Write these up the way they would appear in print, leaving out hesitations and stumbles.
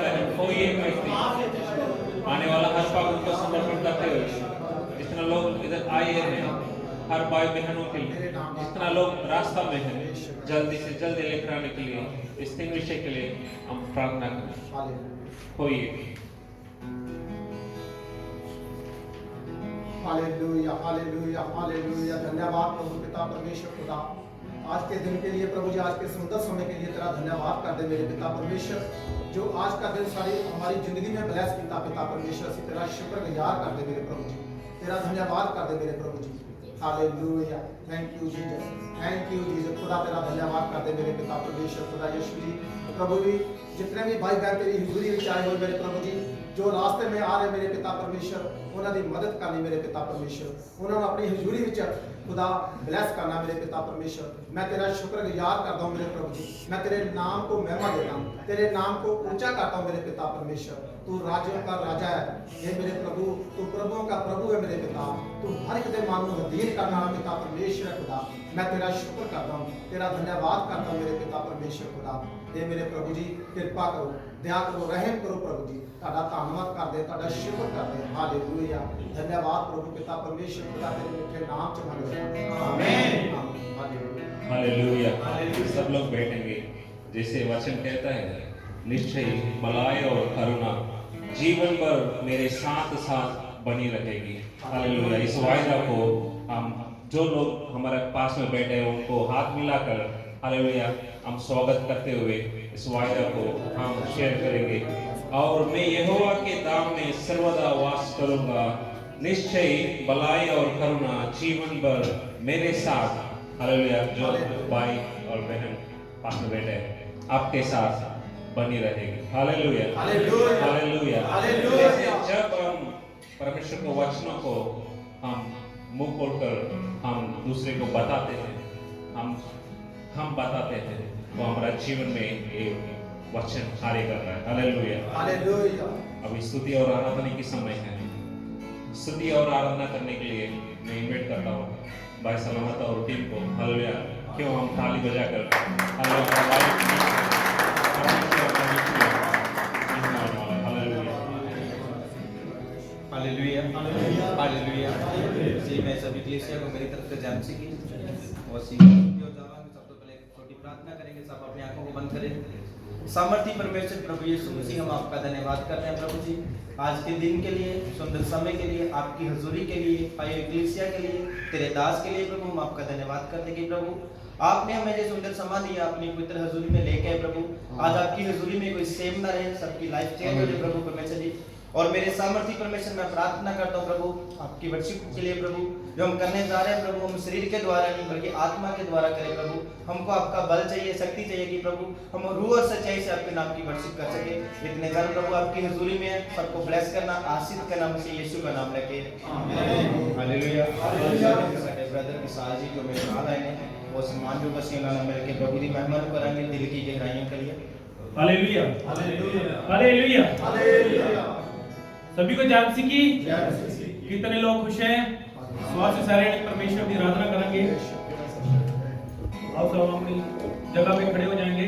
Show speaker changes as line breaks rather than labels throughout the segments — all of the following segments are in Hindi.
बहन खोइए मत, आने वाला हर पाप उनको समर्पण करते हुए, जितना लोग इधर आए हैं हर भाई बहनों के लिए, जितना लोग रास्ता में हैं जल्दी से जल्दी लेकर आने के लिए, इस तीन विषय के लिए हम प्रार्थना करें। खोइए।
Hallelujah hallelujah hallelujah. धन्यवाद प्रभु पिता परमेश्वर खुदा, आज के दिन के लिए प्रभु जी, आज के सुंदर समय के लिए तेरा धन्यवाद कर दे मेरे पिता परमेश्वर, जो आज का दिन सारी हमारी जिंदगी में ब्लेस किया पिता परमेश्वर से तेरा शुक्रगुजार कर दे मेरे प्रभु जी, तेरा धन्यवाद कर दे मेरे प्रभु जी। Hallelujah, thank you Jesus, thank you Jesus. खुदा तेरा धन्यवाद कर दे मेरे पिता परमेश्वर खुदा यीशु जी। प्रभु जी, जितने भी भाई बहन तेरी हुजूरी में आए हुए मेरे प्रभु जी, जो रास्ते में आ रहे मेरे पिता परमेश्वर, उन्होंने मदद करनी मेरे पिता परमेश्वर, उन्होंने अपनी हुजूरी विच खुदा ब्लेस करना मेरे पिता परमेश्वर। मैं तेरा शुक्रगुजार करता हूँ मेरे प्रभु जी, मैं तेरे नाम को महिमा देता हूँ, तेरे नाम को ऊंचा करता हूँ मेरे पिता परमेश्वर। तू राज्यों का राजा है हे मेरे प्रभु, तू प्रभुओं का प्रभु है मेरे पिता, तू हर एक दे मानू अधीन करना पिता परमेश्वर खुदा। मैं तेरा शुक्र करता हूँ, तेरा धन्यवाद करता हूँ मेरे पिता परमेश्वर खुदा। हे मेरे प्रभु जी, कृपा करो, दया करो, रहम करो प्रभु जी, ताड़ा धन्यवाद कर दे, ताड़ा शुक्र कर दे। हालेलुया, धन्यवाद प्रभु पिता परमेश्वर खुदा, तेरे मीठे नाम च मांगते हैं, आमीन।
हालेलुया। सब लोग बैठेंगे। जैसे वचन कहता है, निश्चय भलाई और करुणा जीवन भर मेरे साथ साथ बनी रहेगी। हालेलुया। इस वायदा को हम जो लोग हमारे पास में बैठे हैं उनको हाथ मिलाकर हालेलुया हम स्वागत करते हुए इस वायदा को हम शेयर करेंगे। और मैं यहोवा के धाम में सर्वदा वास करूंगा, निश्चय भलाई और करुणा जीवन भर मेरे साथ। हालेलुया। जो भाई और बहन पास में बैठे हैं आपके साथ बनी रहेगी। Hallelujah hallelujah hallelujah. जब हम परमेश्वर के वचनों को हम मुंह खोलकर हम दूसरे को बताते हैं, हम बताते हैं, तो हमारा जीवन में एक वचन कार्य कर रहा है। Hallelujah
hallelujah.
अभी स्तुति और आराधना की समय है। स्तुति और आराधना करने के लिए मैं इनवाइट करता हूँ भाई सलामत और टीम को। हालेलुया। क्यों हम ताली बजाकर
हालेलुया हालेलुया। जी, मैं सभी कलीसिया को मेरी तरफ से जानसी की और सबसे पहले छोटी प्रार्थना करेंगे। सब अपनी आंखों को बंद करें। सामर्थी परमेश्वर प्रभु यीशु मसीह, हम आपका धन्यवाद करते हैं प्रभु जी, आज के दिन के लिए, सुंदर समय के लिए, आपकी हजूरी के लिए, आए कलीसिया के लिए, तेरे दास के लिए प्रभु हम आपका धन्यवाद करते हैं कि प्रभु आपने हमें जो सुंदर समा दिया अपनी पवित्र हजूरी में लेके आए प्रभु। आज आपकी हजूरी में कोई सेम ना रहे, सबकी लाइफ चेंज हो जाए प्रभु परमेश्वर जी। और मेरे सामर्थी परमेश्वर मैं प्रार्थना करता हूँ प्रभु आपकी वर्शिप के लिए प्रभु, जो हम करने जा रहे हैं प्रभु, हम शरीर के द्वारा नहीं बल्कि आत्मा के द्वारा करें प्रभु। हमको आपका बल चाहिए, शक्ति चाहिए कि प्रभु हम रूह और सच्चाई से आपके नाम की वर्शिप कर सके। इतने जन प्रभु आपकी हजूरी में सबको ब्लेस करना, आशीष करना, मुझे यीशु का नाम लेके हालेलुया। ब्रदर की साजी जो मेरे नाल आए हैं वो सम्मान जो बस ना मिल के प्रभु की महिमा करेंगे दिल की गहराइयों के लिए।
Hallelujah hallelujah hallelujah hallelujah. सभी को जानसी की। कितने लोग खुश हैं? स्वास्थ्य सारे परमेश्वर की आराधना करेंगे। आप सब अपनी जगह पे खड़े हो जाएंगे।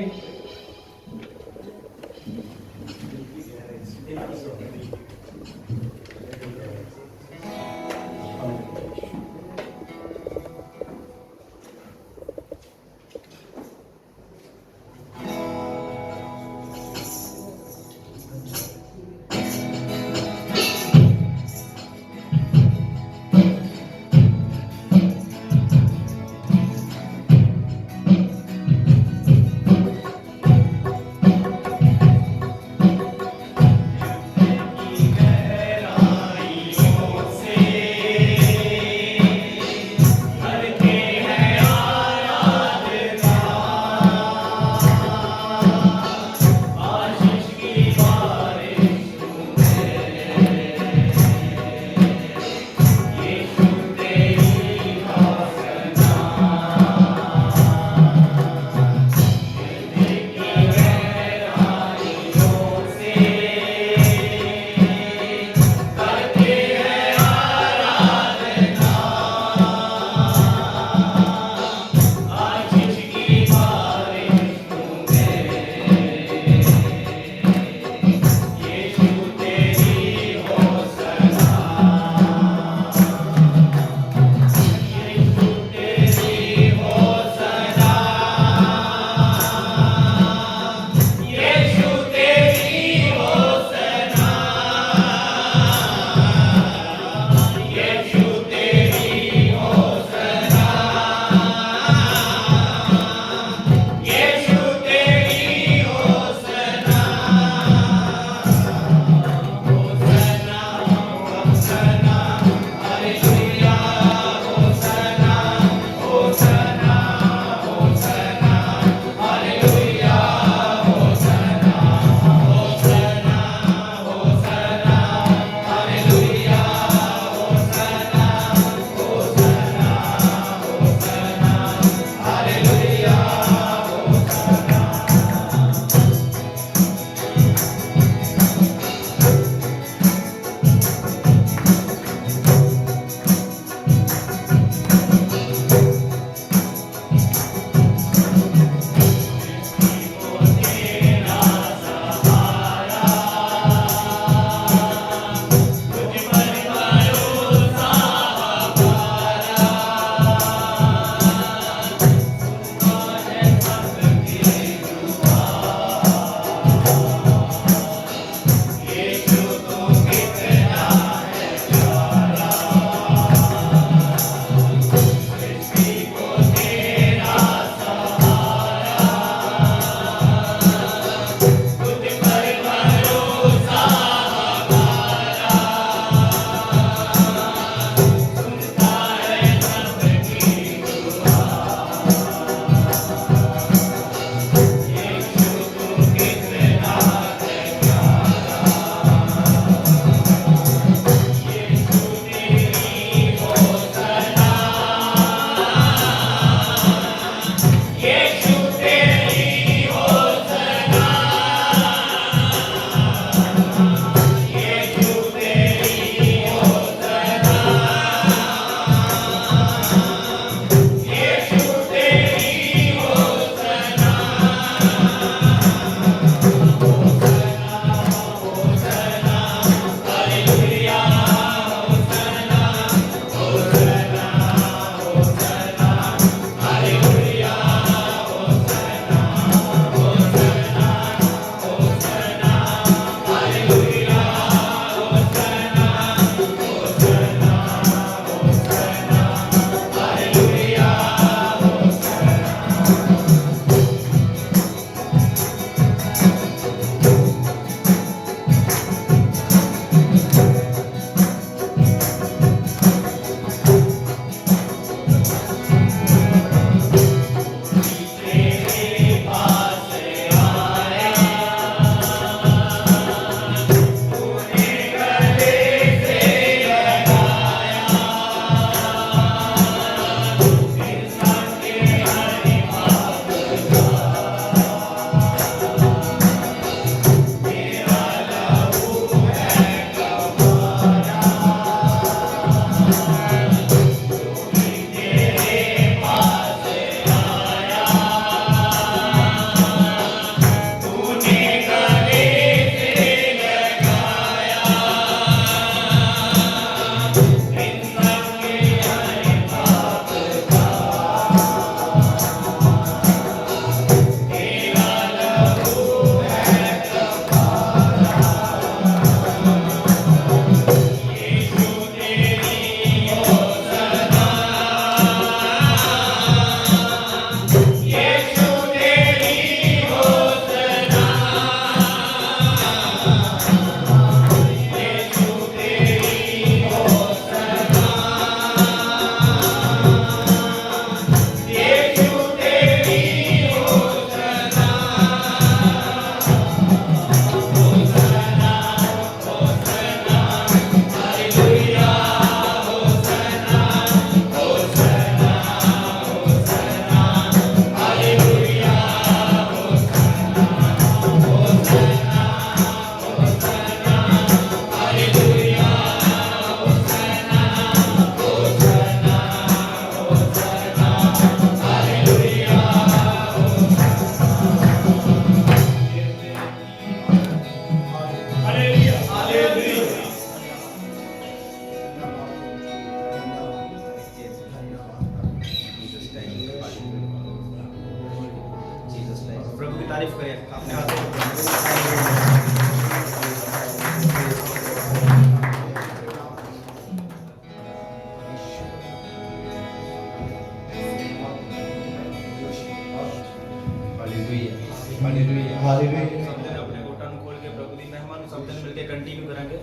सब जन मिलके कंटिन्यू करेंगे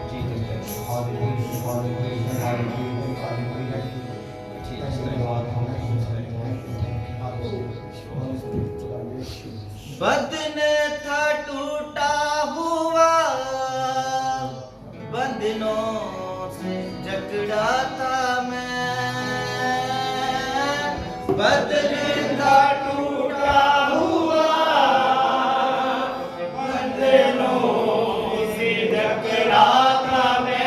जी बदन था टूटा हुआ बंधनों से जकड़ा था मैं बदन था टूटा हुआ बंधनों से जकड़ा था मैं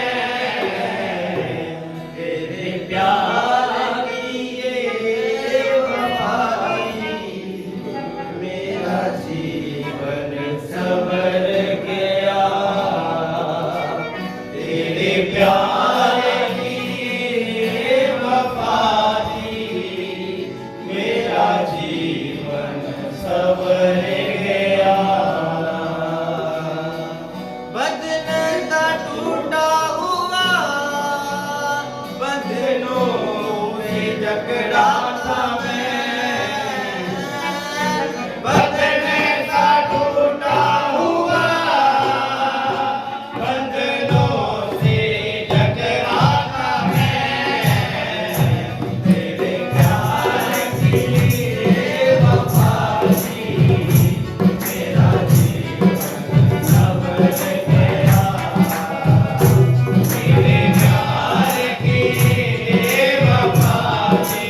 तेरे प्यार की ये वफादारी मेरा जीवन संवर गया तेरे प्यार की ये वफादारी मेरा जीवन संवर गया बदन का टूटा हुआ बंधनों से जकड़ा था मैं बदन का टूटा हुआ बंधनों से जकड़ा था मैं तेरे प्यार की वफादारी मेरा जीवन संवर गया तेरे प्यार की वफादारी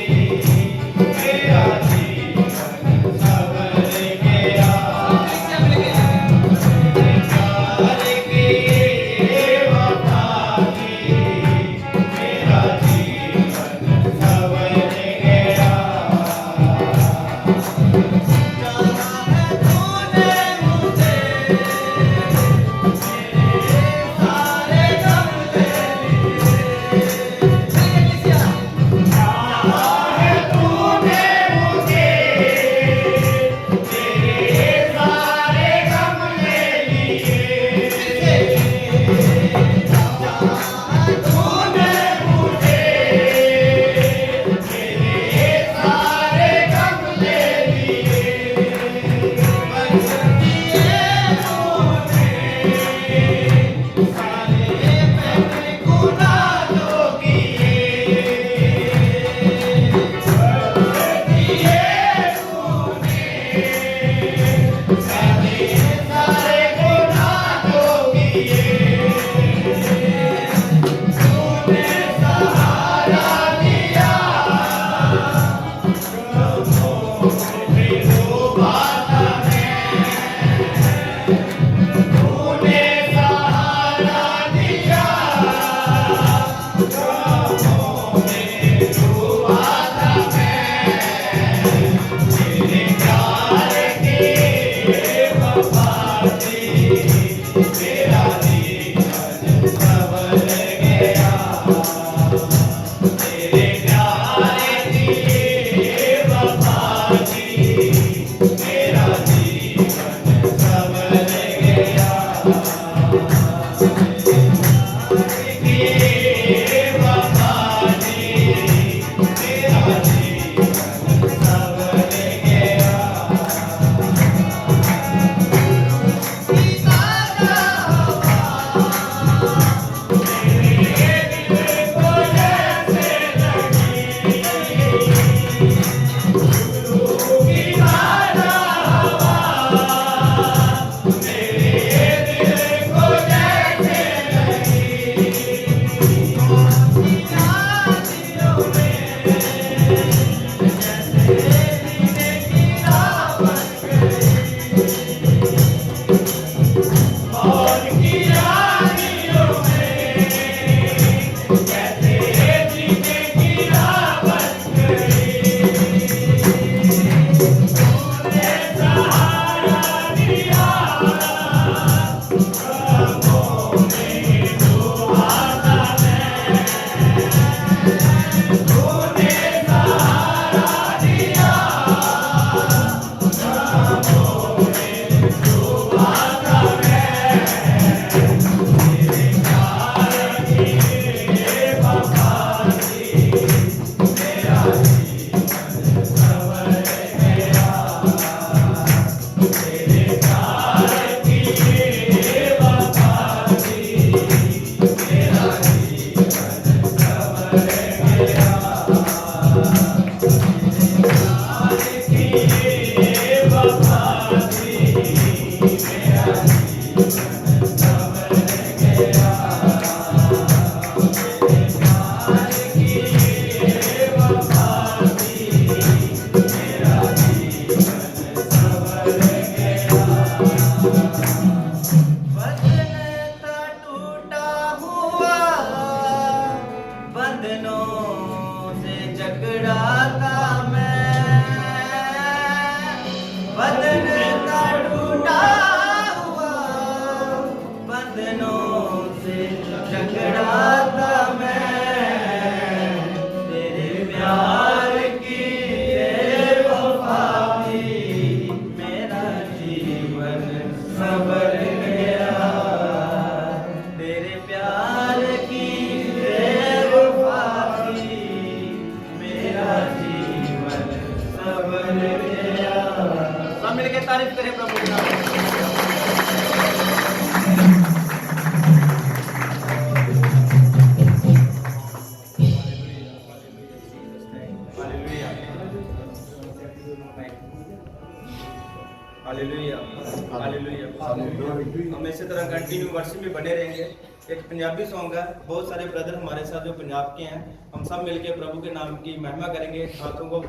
कंटिन्यू वर्शिप में बने रहेंगे। एक पंजाबी सॉन्ग है, बहुत सारे ब्रदर हमारे साथ जो पंजाब के हैं, हम सब मिलके प्रभु के नाम की महिमा करेंगे, हाथों को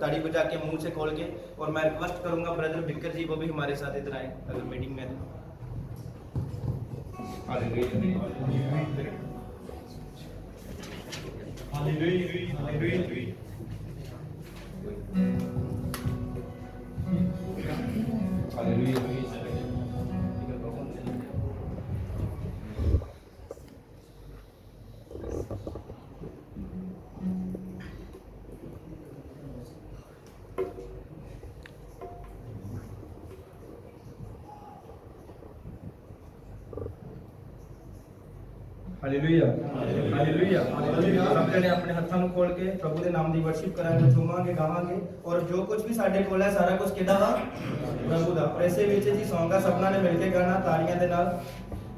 ताड़ी बजा के मुंह से खोल के। और मैं रिक्वेस्ट करूंगा ब्रदर बिक्कर जी वो भी हमारे साथ इधर आए अगर मीटिंग में है। ਹਾਲੇਲੂਇਆ ਹਾਲੇਲੂਇਆ ਸਭ ਜਣੇ ਆਪਣੇ ਹੱਥਾਂ ਨੂੰ ਖੋਲ ਕੇ ਪ੍ਰਭੂ ਦੇ ਨਾਮ ਦੀ ਵਰਸ਼ਿਪ ਕਰਾਂਗੇ, ਝੂਮਾਂਗੇ, ਗਾਵਾਂਗੇ। ਔਰ ਜੋ ਕੁਝ ਵੀ ਸਾਡੇ ਕੋਲ ਹੈ ਸਾਰਾ ਕੁਝ ਕਿਹਦਾ ਵਾ? ਪ੍ਰਭੂ ਦਾ। ਔਰ ਇਸੇ ਵਿੱਚ ਜੀ ਸੌਂਗ ਆ, ਸਭਨਾਂ ਨੇ ਮਿਲ ਕੇ ਗਾਣਾ ਤਾੜੀਆਂ ਦੇ ਨਾਲ।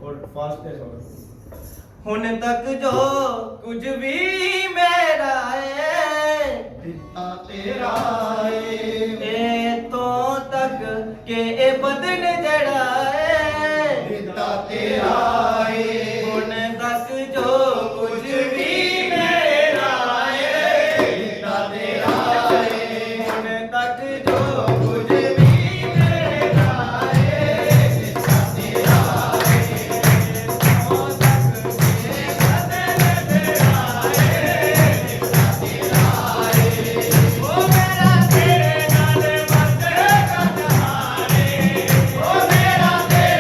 ਔਰ ਫਾਸਟ ਹੈ ਸੌਂਗ। ਹੁਣ ਤੱਕ ਜੋ ਕੁਝ ਵੀ ਮੇਰਾ ਏ
ਦਿੱਤਾ ਤੇਰਾ ਏ
ਇਹ ਤੋਂ ਤੱਕ ਕਿ ਇਹ ਬਦਨ ਜੜਾ ਏ
ਦਿੱਤਾ ਤੇਰਾ ਏ
ਹੁਣ ਤੱਕ ਜੋ ਕੁਝ ਵੀ ਮੇਰਾ ਏ
ਦਿੱਤਾ ਤੇਰਾ ਏ
ਹੁਣ ਤੱਕ ਜੋ ਕੁਝ ਵੀ ਮੇਰਾ ਏ
ਦਿੱਤਾ ਤੇਰਾ ਏ
ਤੋਂ ਤੱਕ ਕਿ ਬਦਨ ਜੜਾ ਏ
ਦਿੱਤਾ ਤੇਰਾ ਏ
ਉਹ ਮੇਰਾ ਤੇਰੇ ਨਾਲ ਵਸਦਾ ਜਹਾਨ ਏ ਉਹ ਮੇਰਾ ਤੇਰੇ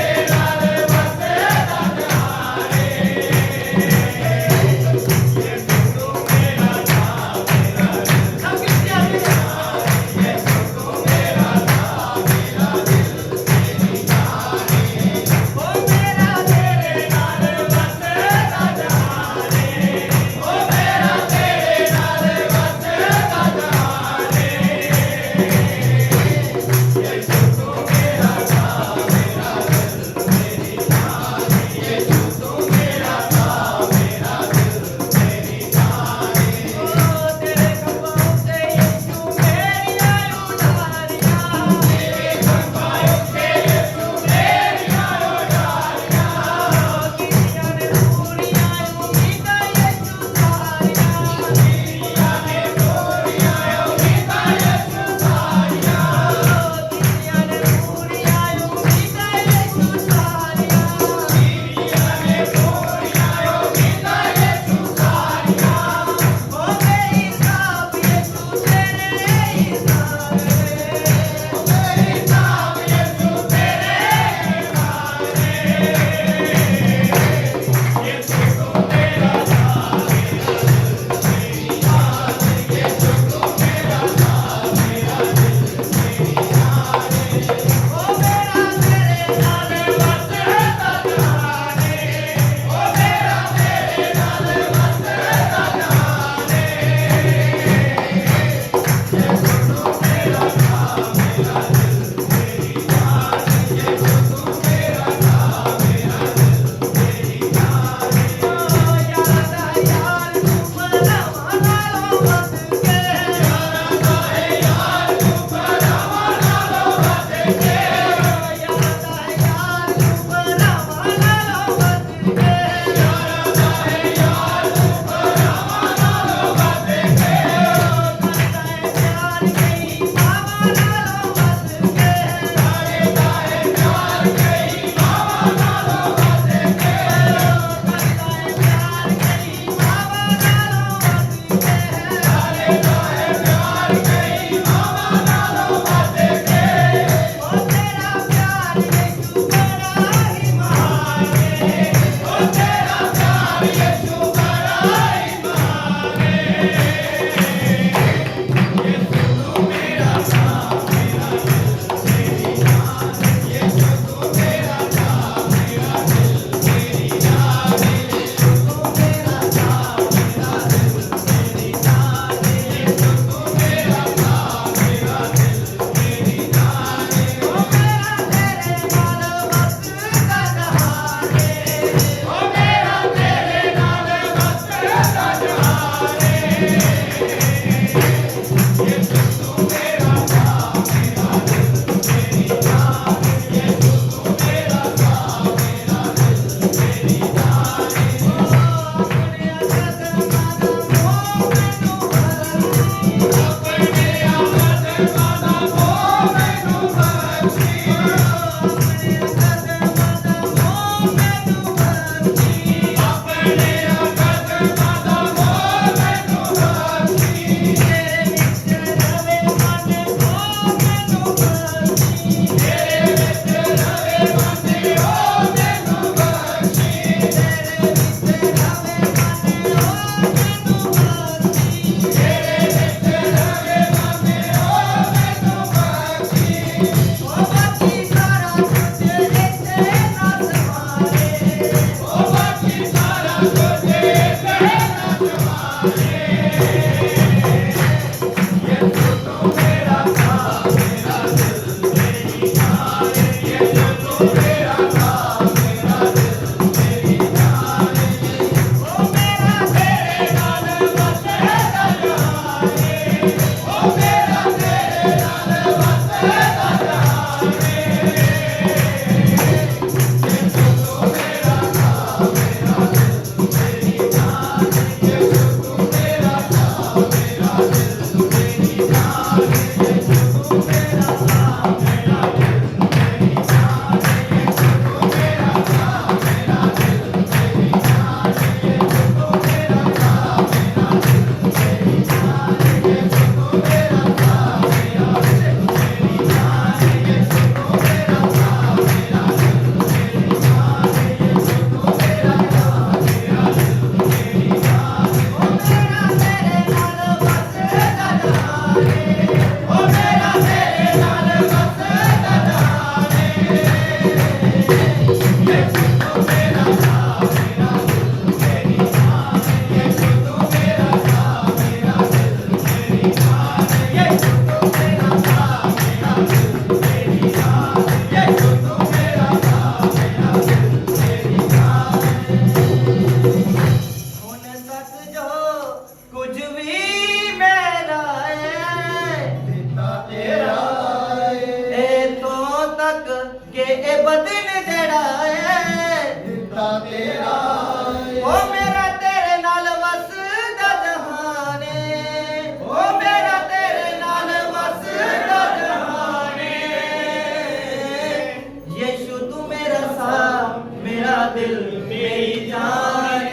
दिल मेरी जान,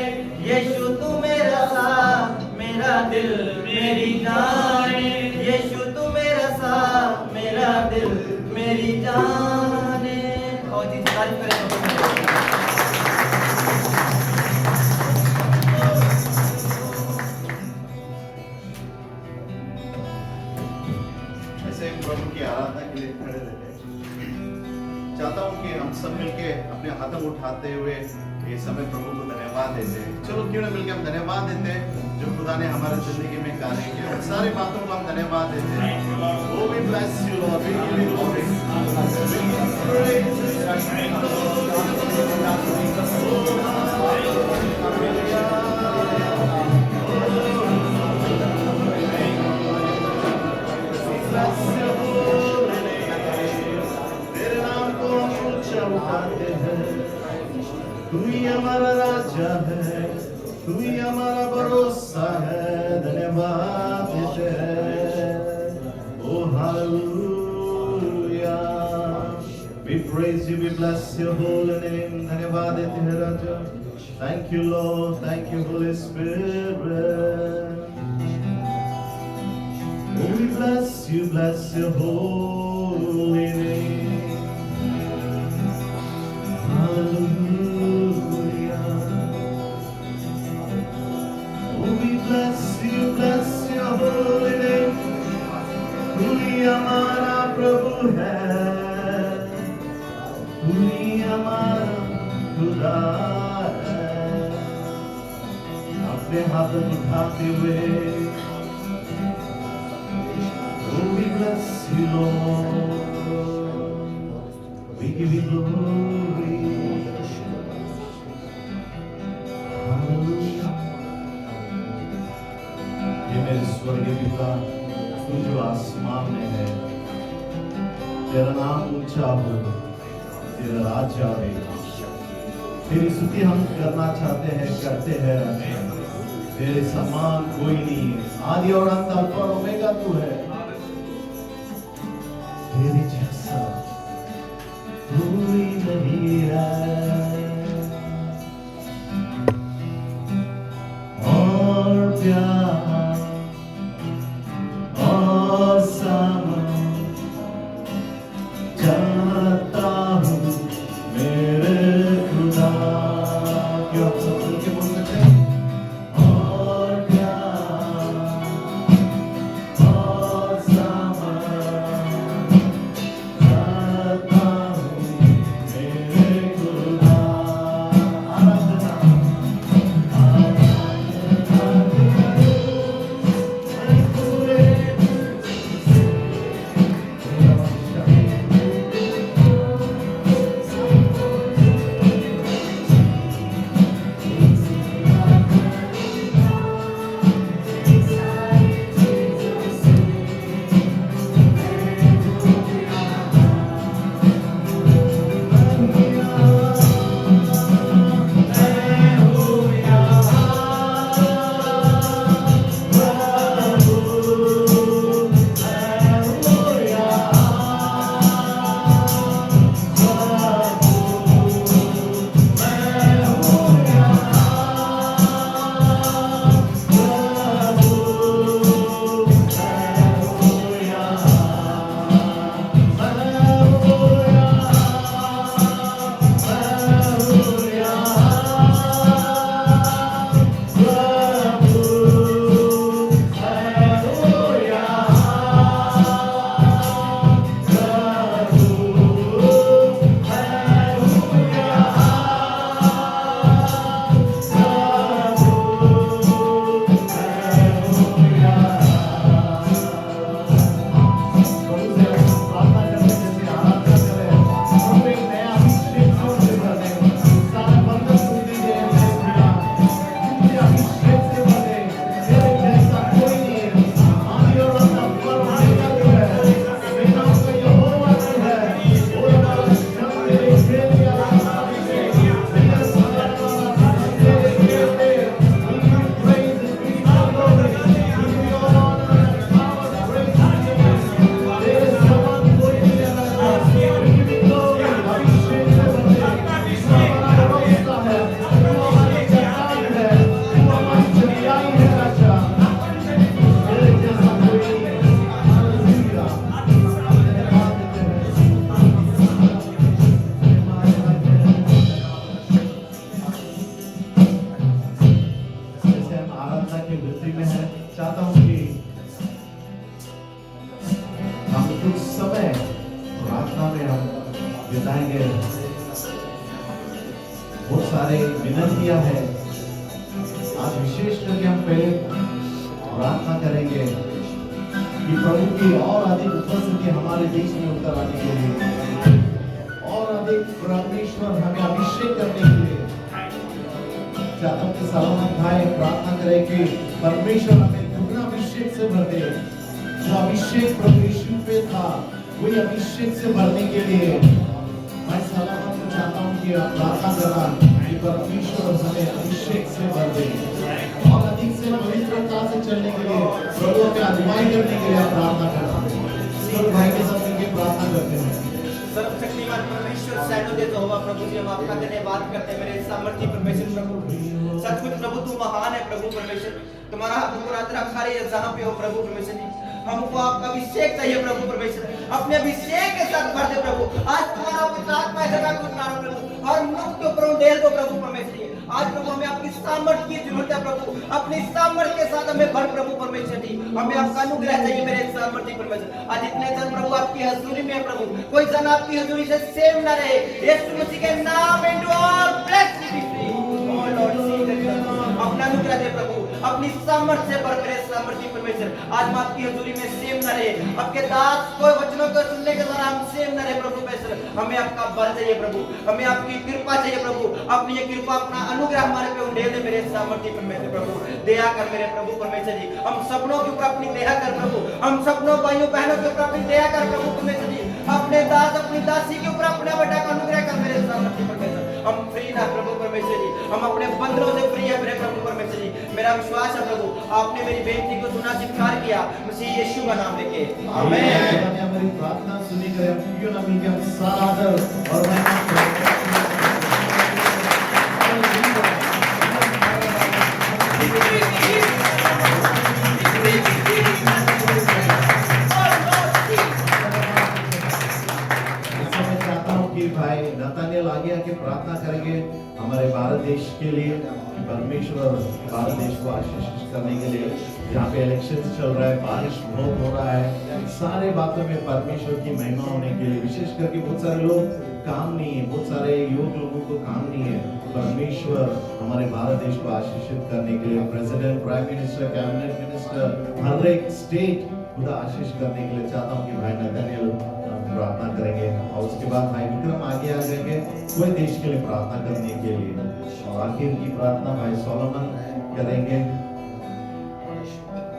यीशु तू मेरा साथ, मेरा दिल मेरी जान, यीशु तू मेरा साथ, मेरा दिल मेरी जान। और जी तारीफ करें।
ऐसे प्रभु की आराधना के लिए खड़े रहते हैं। चाहता हूँ कि हम सब मिलके अपने हाथों उठाते हुए ये समय प्रभु को धन्यवाद देते हैं। चलो क्यों ना मिलके हम धन्यवाद देते हैं जो खुदा ने हमारे जिंदगी में कार्य किया। उन सारी बातों को हम धन्यवाद देते हैं। Oh, we bless you, Lord. We give you glory. तेरे नाम को हम ऊंचा उठाते हैं। तू ही हमारा राजा है, तू ही हमारा भरोसा है। धन्यवाद देते हैं। Oh, hallelujah. We praise you, we bless your holy name. धन्यवाद देते हैं राजा। Thank you, Lord. Thank you, Holy Spirit. Oh, we bless your holy name. Hallelujah. Oh, we bless your holy name. तू ही हमारा प्रभु है, तू ही हमारा खुदा है। अपने हाथ उठाते हुए Oh, we bless you, Lord. We give you glory. Hallelujah. ये मेरे स्वर्गीय पिता, तू जो आसमान में है, तेरा नाम ऊंचा हो, तेरा राज्य आवे। तेरी स्तुति हम करना चाहते हैं, करते हैं। तेरे समान कोई नहीं है। आदि और अंत, अल्फा और ओमेगा तू है। तेरे जैसा कोई नहीं है। और प्यार और सामर्थ चाहता हूँ मेरे खुदा। क्यों आप सब मिलके बोल सकते हैं? और प्यार और सामर्थ चाहता हूँ कि हम कुछ समय प्रार्थना में हम बिताएंगे। बहुत सारे विनतियां हैं। आज विशेष करके हम पहले प्रार्थना करेंगे कि प्रभु की और अधिक उपस्थिति हमारे बीच में उतर आने के लिए, और अधिक परमेश्वर हमें अभिषेक करने के लिए। चाहता हूं कि सलोमन भाई प्रार्थना करें कि परमेश्वर हमें दुगना अभिषेक से भर दे। जो अभिषेक प्रभु यीशु पे था, वही अभिषेक से भरने के लिए मैं सलोमन को चाहता हूं कि आप प्रार्थना करना कि परमेश्वर हमें अभिषेक से भर दे, और अधिक से पवित्रता से चलने के लिए, प्रभु की अगुवाई करने के लिए आप प्रार्थना करना। सब भाई के साथ मिलकर प्रार्थना करते हैं।
सर्वशक्तिमान परमेश्वर सैनो दे तो हुआ प्रभु जी, हम आपका धन्यवाद करते हैं मेरे सामर्थी परमेश्वर प्रभु। सचमुच प्रभु तू महान है प्रभु परमेश्वर, तुम्हारा हाथ पूरा तेरा खाली है जहां पे हो प्रभु परमेश्वर जी। हमको आपका अभिषेक चाहिए प्रभु परमेश्वर, अपने अभिषेक के साथ भर दे प्रभु। आज तुम्हारा पवित्र आत्मा जगह को उतारो प्रभु, और मुक्त के ऊपर डेल दो प्रभु परमेश्वर जी। आज प्रभु हमें आपकी सामर्थ्य की जरूरत है प्रभु, अपनी सामर्थ्य के साथ हमें भर प्रभु परमेश्वर जी। हमें आपका अनुग्रह चाहिए मेरे सामर्थ्य परमेश्वर। आज इतने जन प्रभु आपकी हजूरी में है प्रभु, कोई जन आपकी हजूरी से सेव न रहे, यीशु मसीह के नाम में ब्लेस ओ लॉर्ड अपना अनुग्रह दे प्रभु, अपनी सामर्थ्य से भर मेरे सामर्थ्य परमेश्वर। आज हम आपकी हजूरी में सेम न रहे, आपके दास कोई वचनों को सुनने के दौरान हम सेम न रहे प्रभु परमेश्वर। हमें आपका बल चाहिए प्रभु, हमें आपकी कृपा चाहिए प्रभु। अपनी ये कृपा अपना अनुग्रह हमारे पे उंडेल दे मेरे सामर्थ्य परमेश्वर प्रभु। दया कर मेरे प्रभु परमेश्वर जी, हम सपनों के ऊपर अपनी दया कर प्रभु, हम सपनों भाइयों बहनों के ऊपर अपनी दया कर प्रभु परमेश्वर जी। अपने दास अपनी दासी के ऊपर अपना बेटा का अनुग्रह कर मेरे सामर्थ्य परमेश्वर। हम फ्री ना प्रभु परमेश्वर जी, हम अपने बंधनों से फ्री है मेरे प्रभु परमेश्वर जी। मेरा विश्वास है प्रभु, आपने मेरी बेनती को सुना स्वीकार किया, मसीह यीशु का नाम लेके आमीन।
हमारी प्रार्थना सुनी गए, क्यों ना मिल गया सारा आदर और महिमा भाई नतानियल आगे आके प्रार्थना करेंगे हमारे भारत देश के लिए, परमेश्वर भारत देश को आशीष करने के लिए। जहाँ पे इलेक्शन चल रहा है, बारिश बहुत हो रहा है, सारे बातों में परमेश्वर की महिमा होने के लिए। विशेष करके बहुत सारे लोग काम नहीं है, बहुत सारे युवक लोगों को काम नहीं है। परमेश्वर हमारे भारत देश को आशीषित करने के लिए, president, prime minister, cabinet minister, हर एक स्टेट खुदा आशीष करने के लिए चाहता हूँ कि भाई नतानियल प्रार्थना करेंगे, और उसके बाद भाई विक्रम आगे आ जाएंगे कोई देश के लिए प्रार्थना करने के लिए, और आखिर की प्रार्थना भाई सोलोमन करेंगे।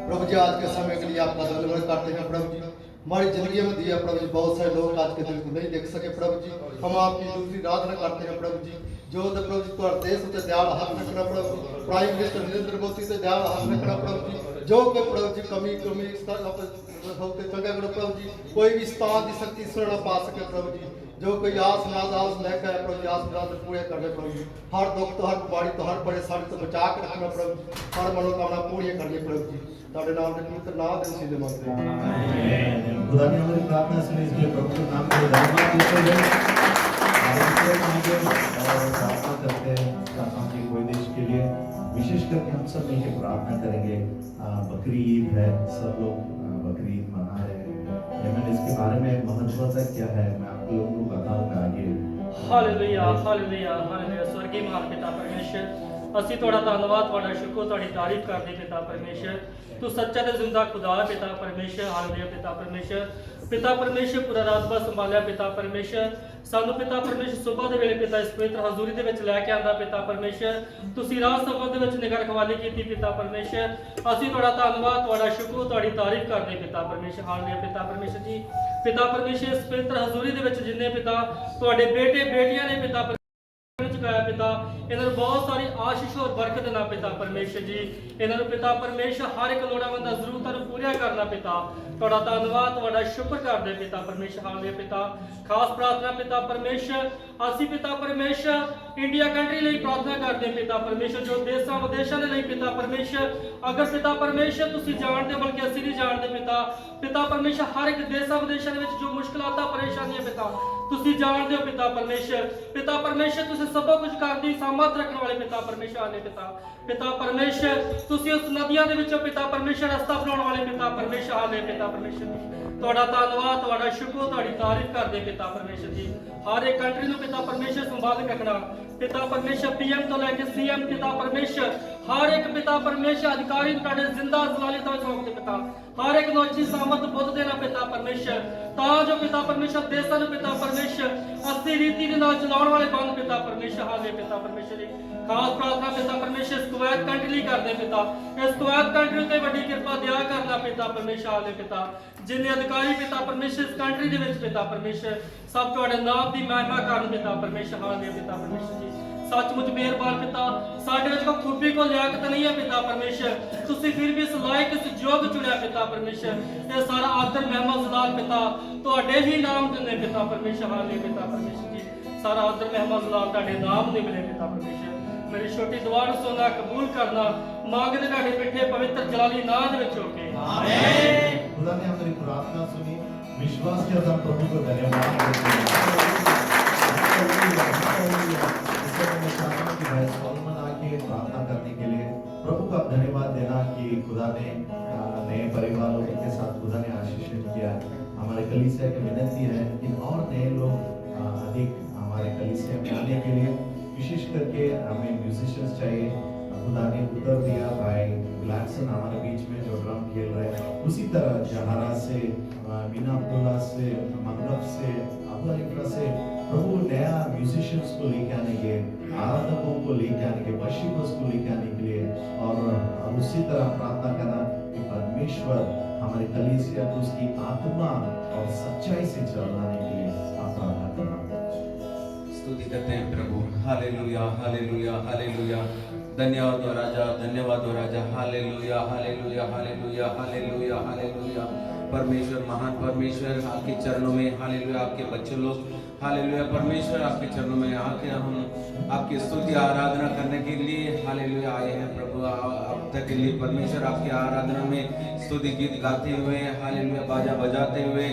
प्रभु जी आज के समय के लिए आपका धन्यवाद करते हैं प्रभु जी। हमारी जिंदगी में दिया प्रभु जी, बहुत सारे लोग आज के दिन को नहीं देख सके प्रभु जी, हम आपकी दूसरी आराधना करते हैं प्रभु जी। जो प्रभु जी तुम्हारे देश से ध्यान हाथ रखना प्रभु, प्राइम मिनिस्टर नरेंद्र मोदी से ध्यान हाथ रखना प्रभु जी। जो के प्रभु जी कमी होते चंगा करो प्रभु जी, कोई भी स्थान की शक्ति न पा सके प्रभु जी। जो कोई आस नाज आस लेकर है प्रभु जी, आस नाज पूरे करने प्रभु जी। हर दुख तो हर बीमारी तो हर परेशानी तो बचा के रखना प्रभु जी, हर मनोकामना पूरी करनी प्रभु जी। तारे नाम के पवित्र नाम से सीधे मांगते हैं
आमीन। खुदा ने हमारी प्रार्थना सुनी, इसलिए प्रभु के नाम में धन्यवाद देते हैं और प्रार्थना करते हैं चाहता कि कोई देश के लिए विशेष करके हम सब मिलकर प्रार्थना करेंगे। बकरी ईद है, सब लोग बकरी ईद मना रहे हैं, लेकिन इसके बारे में महत्वता क्या है मैं आप लोगों को बताऊंगा आगे।
Hallelujah hallelujah hallelujah. स्वर्गीय महान पिता परमेश्वर, ਅਸੀਂ ਤੁਹਾਡਾ ਧੰਨਵਾਦ, ਤੁਹਾਡਾ ਸ਼ੁਕਰ, ਤੁਹਾਡੀ ਤਾਰੀਫ ਕਰਦੇ ਪਿਤਾ ਪਰਮੇਸ਼ਰ। ਤੂੰ ਸੱਚਾ ਤੇ ਜ਼ਿੰਦਾ ਖੁਦਾ ਹੈ ਪਿਤਾ ਪਰਮੇਸ਼ਰ। ਹਾਲੇਲੂਇਆ ਪਿਤਾ ਪਰਮੇਸ਼ਰ। ਪਿਤਾ ਪਰਮੇਸ਼ਰ ਪੂਰਾ ਰਾਤ ਭਰ ਸੰਭਾਲਿਆ ਪਿਤਾ ਪਰਮੇਸ਼ਰ। ਸਾਨੂੰ ਪਿਤਾ ਪਰਮੇਸ਼ਰ ਸਵੇਰ ਦੇ ਵੇਲੇ ਪਿਤਾ ਇਸ ਪਵਿੱਤਰ ਹਜ਼ੂਰੀ ਦੇ ਵਿੱਚ ਲੈ ਕੇ ਆਂਦਾ ਪਿਤਾ ਪਰਮੇਸ਼ਰ। ਤੁਸੀਂ ਰਾਤ ਸਭਾ ਦੇ ਵਿੱਚ ਨਿਗਰ ਰਖਵਾਲੀ ਕੀਤੀ ਪਿਤਾ ਪਰਮੇਸ਼ਰ। ਅਸੀਂ ਤੁਹਾਡਾ ਧੰਨਵਾਦ, ਤੁਹਾਡਾ ਸ਼ੁਕਰ, ਤੁਹਾਡੀ ਤਾਰੀਫ ਕਰਦੇ ਪਿਤਾ ਪਰਮੇਸ਼ਰ। ਹਾਲੇਲੂਇਆ ਪਿਤਾ ਪਰਮੇਸ਼ਰ ਜੀ। ਪਿਤਾ ਪਰਮੇਸ਼ਰ ਇਸ ਪਵਿੱਤਰ ਹਜ਼ੂਰੀ ਦੇ ਵਿੱਚ ਜਿੰਨੇ ਪਿਤਾ ਤੁਹਾਡੇ ਬੇਟੇ ਬੇਟੀਆਂ ਨੇ ਪਿਤਾ चुकाया पिता, इन्होंने बहुत सारी आशीष और बरकत देना पिता परमेश्वर जी। इन्होंने पिता परमेश्वर हर एक लोड़ावंद जरूरत पूरा करना पिता। थोड़ा धन्यवाद, थोड़ा शुक्र करते पिता परमेश्वर। हालेलुया पिता। खास प्रार्थना पिता परमेश्वर, असी पिता परमेश्वर इंडिया कंट्री लिए प्रार्थना करते हैं पिता परमेश्वर, जो देशों विदेशों के लिए पिता परमेश्वर। अगर पिता परमेश्वर तुसी जानते हो बल्कि असी नहीं जानते पिता। पिता परमेश्वर हर एक देशों विदेशों में जो मुश्किलात परेशानियां पिता ਤੁਸੀਂ ਜਾਣਦੇ ਹੋ ਪਿਤਾ ਪਰਮੇਸ਼ਰ। ਪਿਤਾ ਪਰਮੇਸ਼ਰ ਤੁਸੀਂ ਸਭ ਕੁਝ ਕਰਨ ਦੀ ਸਾਮਰਥ ਰੱਖਣ ਵਾਲੇ ਪਿਤਾ ਪਰਮੇਸ਼ਰ ਆਲੇ ਪਿਤਾ ਪਰਮੇਸ਼ਰ ਤੁਸੀਂ ਉਸ ਨਦੀਆਂ ਦੇ ਵਿੱਚੋਂ ਪਿਤਾ ਪਰਮੇਸ਼ਰ ਰਸਤਾ ਬਣਾਉਣ ਵਾਲੇ ਪਿਤਾ ਪਰਮੇਸ਼ਰ ਆਲੇ ਪਿਤਾ ਪਰਮੇਸ਼ਰ ਜੀ। ਤੁਹਾਡਾ ਧੰਨਵਾਦ, ਤੁਹਾਡਾ ਸ਼ੁਕਰ, ਤੁਹਾਡੀ ਤਾਰੀਫ ਕਰਦੇ ਪਿਤਾ ਪਰਮੇਸ਼ਰ ਜੀ। ਹਰ ਇੱਕ ਕੰਟਰੀ ਨੂੰ ਪਿਤਾ ਪਰਮੇਸ਼ਰ ਸੰਭਾਲ ਕੇ ਰੱਖਣਾ ਪਿਤਾ ਪਰਮੇਸ਼ਰ, ਪੀਐਮ ਤੋਂ ਲੈ ਕੇ ਸੀਐਮ ਪਿਤਾ ਪਰਮੇਸ਼ਰ, ਹਰ ਇੱਕ ਪਿਤਾ ਪਰਮੇਸ਼ਰ ਅਧਿਕਾਰੀ ਨੂੰ ਤੁਹਾਡੇ ਜ਼ਿੰਦਾ ਜ਼ਲਾਲਿਤ ਵਿੱਚ ਰੱਖਦੇ ਪਿਤਾ। ਹਰ ਇੱਕ ਨੂੰ ਅੱਛੀ ਸਾਮਰਥ ਬੁੱਧ ਦੇਣਾ ਪਿਤਾ ਪਰਮੇਸ਼ਰ, ਤਾਂ ਜੋ ਪਿਤਾ ਪਰਮੇਸ਼ਰ ਦੇਸਾਂ ਨੂੰ ਪਿਤਾ ਪਰਮੇਸ਼ਰ ਅਸਲੀ ਰੀਤੀ ਦੇ ਨਾਲ ਚਲਾਉਣ ਵਾਲੇ ਬਣ ਪਿਤਾ ਪਰਮੇਸ਼ਰ ਹਾਲੇ ਪਿਤਾ ਪਰਮੇਸ਼ਰ ਜੀ। ਖਾਸ ਪ੍ਰਾਰਥਨਾ ਪਿਤਾ ਪਰਮੇਸ਼ਰ ਇਸ ਕੁਵੈਤ ਕੰਟਰੀ ਲਈ ਕਰਦੇ ਪਿਤਾ। ਇਸ ਕੁਵੈਤ ਕੰਟਰੀ ਤੇ ਵੱਡੀ ਕਿਰਪਾ ਦਿਆ ਕਰਨਾ ਪਿਤਾ ਪਰਮੇਸ਼ਰ ਹਾਲੇ ਪਿਤਾ। ਜਿੰਨੇ ਅਧਿਕਾਰੀ ਪਿਤਾ ਪਰਮੇਸ਼ਰ ਇਸ ਕੰਟਰੀ ਦੇ ਵਿੱਚ ਪਿਤਾ ਪਰਮੇਸ਼ਰ ਸਭ ਤੁਹਾਡੇ ਨਾਮ ਦੀ ਮਹਿਮਾ ਕਰਨ ਪਿਤਾ ਪਰਮੇਸ਼ਰ ਹਾਲੇ ਪਿਤਾ ਪਰਮੇਸ਼ਰ ਜੀ। सचमुच मेहरबान पिता, साडे विच कोई खूबी को लियाकत नहीं है पिता परमेश्वर, तुसी फिर भी इस लायक इस योग चुनिया पिता परमेश्वर। ये सारा आदर महिमा जलाल पिता तुहाडे ही नाम दे ने पिता परमेश्वर हाले पिता परमेश्वर जी। सारा आदर महिमा जलाल तुहाडे नाम दे मिले पिता परमेश्वर। मेरी छोटी दुआ नूं सुनना कबूल करना मांगदे तुहाडे मिठे पवित्र जलाली नाम दे विच होके आमीन।
खुदा ने हमारी प्रार्थना सुनी, विश्वास के साथ प्रभु को धन्यवाद देते हैं। मैं चाहता हूं कि भाई सोलमन आके प्रार्थना करने के लिए प्रभु का धन्यवाद देना कि खुदा ने नए परिवारों के साथ खुदा ने आशीषित किया। हमारे कलीसिया की विनती है कि और नए लोग अधिक हमारे कलीसिया में आने के लिए, विशेष करके हमें म्यूजिशियंस चाहिए। खुदा ने उत्तर दिया भाई ब्लैकसन हमारे बीच में जो ड्रम खेल रहे हैं, उसी तरह जहारा से, मीना अब्दुल्ला से, मंगफ से, अबू अलीफा से प्रभु नया म्यूजिशियंस को लेके आने के, आराधकों को लेके आने के, वर्शिपर्स को लेके आने के लिए, और उसी तरह प्रार्थना करना कि परमेश्वर हमारे कलीसिया को उसकी आत्मा और सच्चाई से चलाने के लिए आप प्रार्थना करना।
स्तुति करते हैं प्रभु। Hallelujah hallelujah hallelujah. धन्यवाद हो राजा, धन्यवाद हो राजा। Hallelujah hallelujah hallelujah hallelujah hallelujah. परमेश्वर, महान परमेश्वर, आपके चरणों में हालेलुया आपके बच्चे लोग हालेलुया परमेश्वर आपके चरणों में आके हम आपकी स्तुति आराधना करने के लिए हालेलुया आए हैं प्रभु। अब तक के लिए परमेश्वर आपकी आराधना में स्तुति गीत गाते हुए हालेलुया बाजा बजाते हुए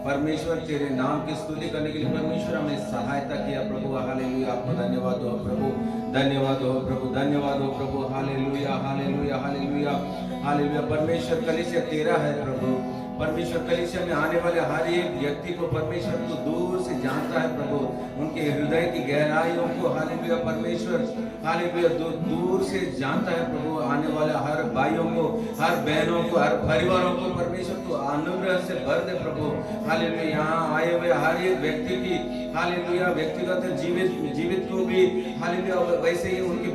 परमेश्वर तेरे नाम की स्तुति करने के लिए परमेश्वर हमें सहायता किया प्रभु। हालेलुया आपको धन्यवाद हो प्रभु, धन्यवाद हो प्रभु, धन्यवाद हो प्रभु। Hallelujah hallelujah hallelujah hallelujah. परमेश्वर कलीसिया तेरा है प्रभु। परमेश्वर कलीसिया में आने वाले हर एक व्यक्ति को परमेश्वर को दूर से जानता है प्रभु, उनके हृदय की गहराइयों को हालेलुया परमेश्वर हालेलुया दूर से जानता है प्रभु। आने वाले हर भाइयों को, हर बहनों को, हर परिवारों को परमेश्वर को अनुग्रह से भर दे प्रभु। हालेलुया यहाँ आए हुए हर एक व्यक्ति की हालेलुया व्यक्तिगत जीवित को भी हालेलुया वैसे ही उनकी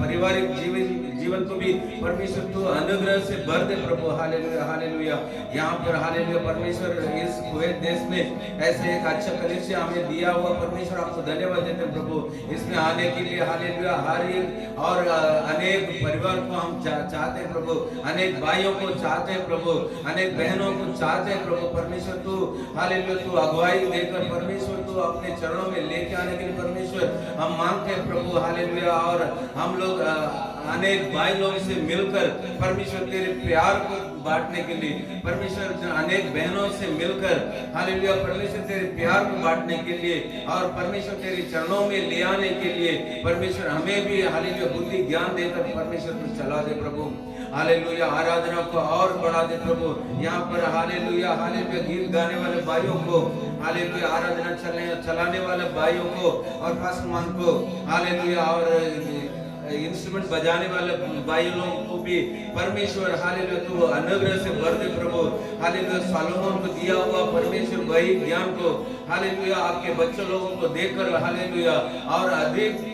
पारिवारिक जीवन को भी परमेश्वर को अनुग्रह से भर दे प्रभु। Hallelujah hallelujah. यहाँ पर हालेलुया परमेश्वर इस कुवैत देश में ऐसे एक अच्छा कलीसिया हमें दिया हुआ परमेश्वर आपको धन्यवाद देते हैं प्रभु। इसमें आने के लिए हालेलुया हर एक और अनेक परिवार को हम चाहते हैं प्रभु, अनेक भाइयों को चाहते हैं प्रभु, अनेक बहनों को चाहते हैं प्रभु। परमेश्वर तू हालेलुया तू अगुवाई देकर परमेश्वर तू अपने चरणों में लेके आने के लिए परमेश्वर हम मांगते हैं प्रभु। हालेलुया। और हम लोग अनेक भाई लोग से मिलकर परमेश्वर तेरे प्यार को बांटने के लिए, परमेश्वर अनेक बहनों से मिलकर हालेलुया परमेश्वर तेरे प्यार को बांटने के लिए और परमेश्वर तेरे चरणों में ले आने के लिए परमेश्वर हमें भी हालेलुया बुद्धि ज्ञान देकर परमेश्वर तू चला दे प्रभु। हालेलुया आराधना को और बढ़ा दे प्रभु। यहाँ पर हालेलुया हालेलुया गीत गाने वाले भाइयों को हालेलुया आराधना चलाने वाले भाइयों को और पासवान को हालेलुया और इंस्ट्रूमेंट बजाने वाले भाई लोगों को भी परमेश्वर हालेलुया तू अनुग्रह से भर दे प्रभु। हालेलुया सलोमन को दिया हुआ परमेश्वर वही ज्ञान को हालेलुया आपके बच्चों लोगों को देकर हालेलुया और अधिक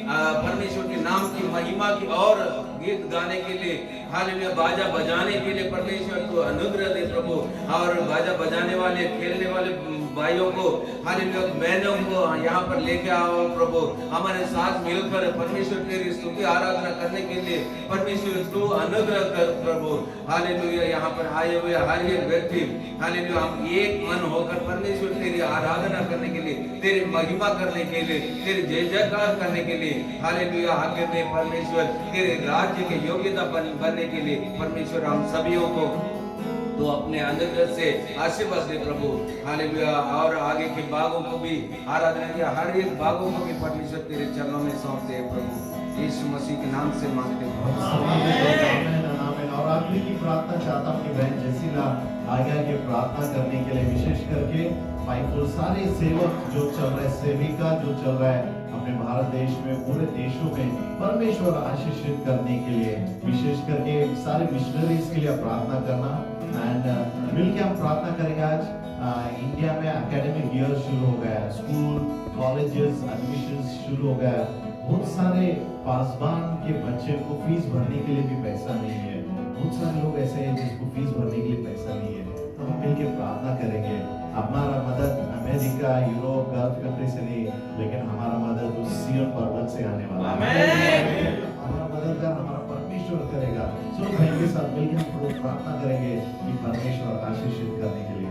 परमेश्वर के नाम की महिमा की और गीत गाने के लिए हालेलुया बाजा बजाने के लिए परमेश्वर को अनुग्रह दे प्रभु। और बाजा बजाने वाले खेलने वाले भाइयों को हालेलुया बहनों को यहाँ पर लेके आओ प्रभु। हमारे साथ मिलकर परमेश्वर तेरी स्तुति आराधना करने के लिए परमेश्वर तू अनुग्रह कर प्रभु। हालेलुया यहाँ पर आए हुए हर एक व्यक्ति हालेलुया हम एक मन होकर परमेश्वर तेरी आराधना करने के लिए, तेरी महिमा करने के लिए, तेरी जय जयकार करने के लिए हालेलुया आगे में परमेश्वर तेरे राज्य के योग्यता बनने के लिए परमेश्वर हम सभी को तो अपने अनुग्रह से आशीर्वाद दे प्रभु। हालेलुया। और आगे के भागों को भी आराधना किया, हर एक भागों को भी परमेश्वर तेरे चरणों में सौंपते हैं प्रभु। यीशु मसीह के नाम से मांगते हैं।
आमीन, आमीन। और आखिरी की प्रार्थना चाहता हूँ कि बहन जसीला आगे आगे प्रार्थना करने के लिए, विशेष करके भाई सारे सेवक जो चल रहे, सेविका जो चल रहा है अपने भारत देश में, पूरे देशों में परमेश्वर आशीषित करने के लिए, विशेष करके सारे मिशनरीज के लिए प्रार्थना करना। एंड मिलके हम प्रार्थना करेंगे। आज इंडिया में एकेडमिक ईयर शुरू हो गया, स्कूल कॉलेजेस एडमिशन शुरू हो गया। बहुत सारे पासबान के बच्चे को फीस भरने के लिए भी पैसा नहीं है। बहुत सारे लोग ऐसे हैं जिसको फीस भरने के लिए पैसा नहीं है। तो हम मिलकर प्रार्थना करेंगे। हमारा मदद अमेरिका, यूरोप, गल्फ कंट्री से नहीं, लेकिन हमारा मदद उस सिय्योन पर्वत से आने वाला है। हमारा मददगार हमारा परमेश्वर करेगा। सो भाई के साथ मिलकर हम लोग प्रार्थना करेंगे कि परमेश्वर आशीषित करने के लिए।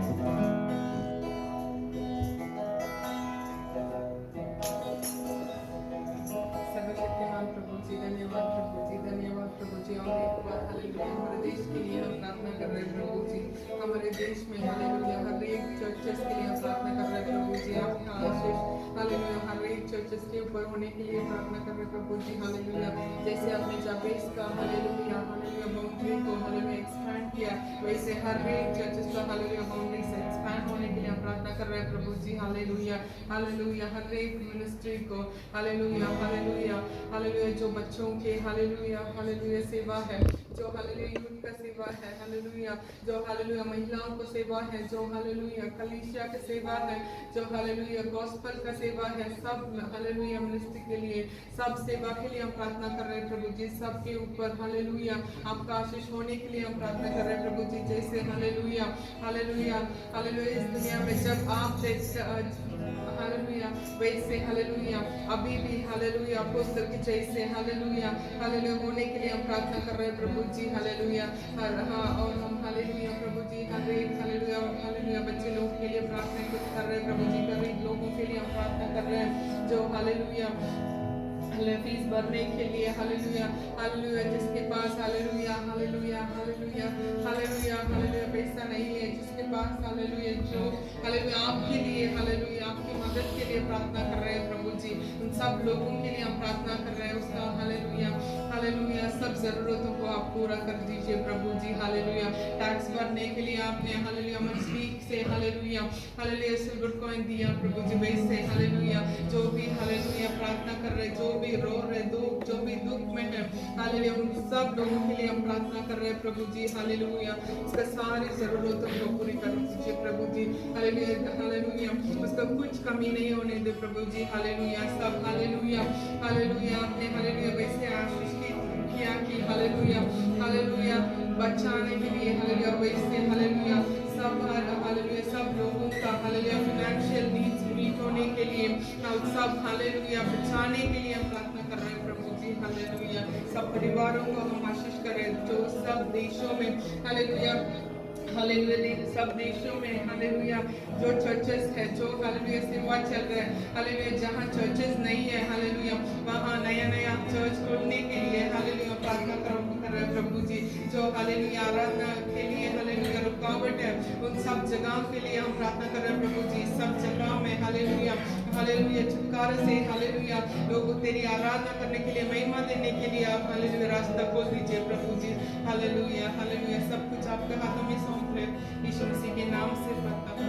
सर्वशक्तिमान प्रभु जी, धन्यवाद प्रभु जी, धन्यवाद प्रभु जी। और एक बार हालेलुया हमारे देश के लिए हम प्रार्थना कर रहे हैं प्रभु जी। हमारे देश में हालेलुया हर एक चर्चेस के लिए हम प्रार्थना कर रहे हैं प्रभु जी। आपका आशीष हालेलुया हर एक चर्चेस के ऊपर होने के लिए प्रार्थना कर रहे हैं प्रभु जी। हालेलुया जैसे आपने जाबेस का हालेलुया हालेलुया बाउंड्री को हालेलुया एक्सपैंड किया, वैसे हर एक चर्चेस का हालेलुया बाउंड्री से एक्सपैंड होने के लिए हम प्रार्थना कर रहे हैं प्रभु जी। हालेलुया हालेलुया हर एक मिनिस्ट्री को हालेलुया हालेलुया हालेलुया जो बच्चों के हालेलुया हालेलुया सेवा है, जो हालेलुया यूथ का सेवा है, हालेलुया जो हालेलुया महिलाओं को सेवा है, जो हालेलुया कलीसिया का सेवा है, जो हालेलुया गॉस्पेल का सेवा है, सब हालेलुया मिनिस्ट्री के लिए, सब सेवा के लिए हम प्रार्थना कर रहे हैं प्रभु जी। सबके ऊपर हालेलुया आपका आशीष होने के लिए हम प्रार्थना कर रहे हैं प्रभु जी। जैसे हालेलुया हालेलुया हालेलुया इस दुनिया में जब आप हालेलुया वैसे हालेलुया अभी भी हालेलुया अपोस्तल के जैसे हालेलुया हालेलुया होने के लिए हम प्रार्थना कर रहे हैं प्रभु जी। हालेलुया और हम हालेलुया प्रभु जी हर एक हालेलुया हालेलुया बच्चे लोगों के लिए प्रार्थना कर रहे हैं प्रभु जी। गरीब लोगों के लिए हम प्रार्थना कर रहे हैं जो हालेलुया फीस भरने के लिए हालेलुया हालेलुया जिसके पास hallelujah hallelujah hallelujah hallelujah hallelujah पैसा नहीं है, जिसके पास हालेलुया जो हालेलुया आपके लिए हालेलुया आपकी मदद के लिए प्रार्थना कर रहे हैं प्रभु जी। उन सब लोगों के लिए हम प्रार्थना कर रहे हैं, उसका हालेलुया हालेलुया सब जरूरतों को आप पूरा कर दीजिए प्रभु जी। हालेलुया टैक्स भरने के लिए आपने हालेलुया मछली से हालेलुया हालेलुया सिल्वर कॉइन दिया प्रभु जी। वैसे हालेलुया जो भी हालेलुया प्रार्थना कर रहे, जो भी रो रहे, जो भी दुख में है हालेलुया उन सब लोगों के लिए हम प्रार्थना कर रहे हैं प्रभु जी। हालेलुया उसका सारी जरूरतों को पूरी कर दीजिए प्रभु जी। हालेलुया हालेलुया उसका कुछ कमी नहीं होने दे प्रभु जी। हालेलुया सब हालेलुया हालेलुया आपने हालेलुया वैसे आशीष किया कि हालेलुया हालेलुया बचाने के लिए हालेलुया वैसे हालेलुया सब हालेलुया सब लोगों का हालेलुया फाइनेंशियल नीड्स मीट होने के लिए सब हालेलुया बचाने के लिए हम प्रार्थना कर रहे हैं प्रभु जी। हालेलुया सब परिवारों को हम आशीष करें जो सब देशों में हालेलुया हालेलुया सब देशों में हालेलुया जो चर्चेस है, जो हालेलुया सेवा चल रहा है हालेलुया जहाँ चर्चेस नहीं है हालेलुया वहाँ नया नया चर्च खोलने के लिए हालेलुया प्रार्थना कर रहे हैं प्रभु जी। जो हालेलुया आराधना के लिए हालेलुया रुकावट है उन सब जगहों के लिए हम प्रार्थना कर रहे हैं प्रभु जी। सब जगह में हालेलुया हालेलुया छुटकारे से हालेलुया लोगों तेरी आराधना करने के लिए महिमा देने के लिए आप हालेलुया रास्ता खोल दीजिए प्रभु जी। हालेलुया हालेलुया सब कुछ आपके हाथों में सौंप रहे यीशु मसीह के नाम से प्रार्थना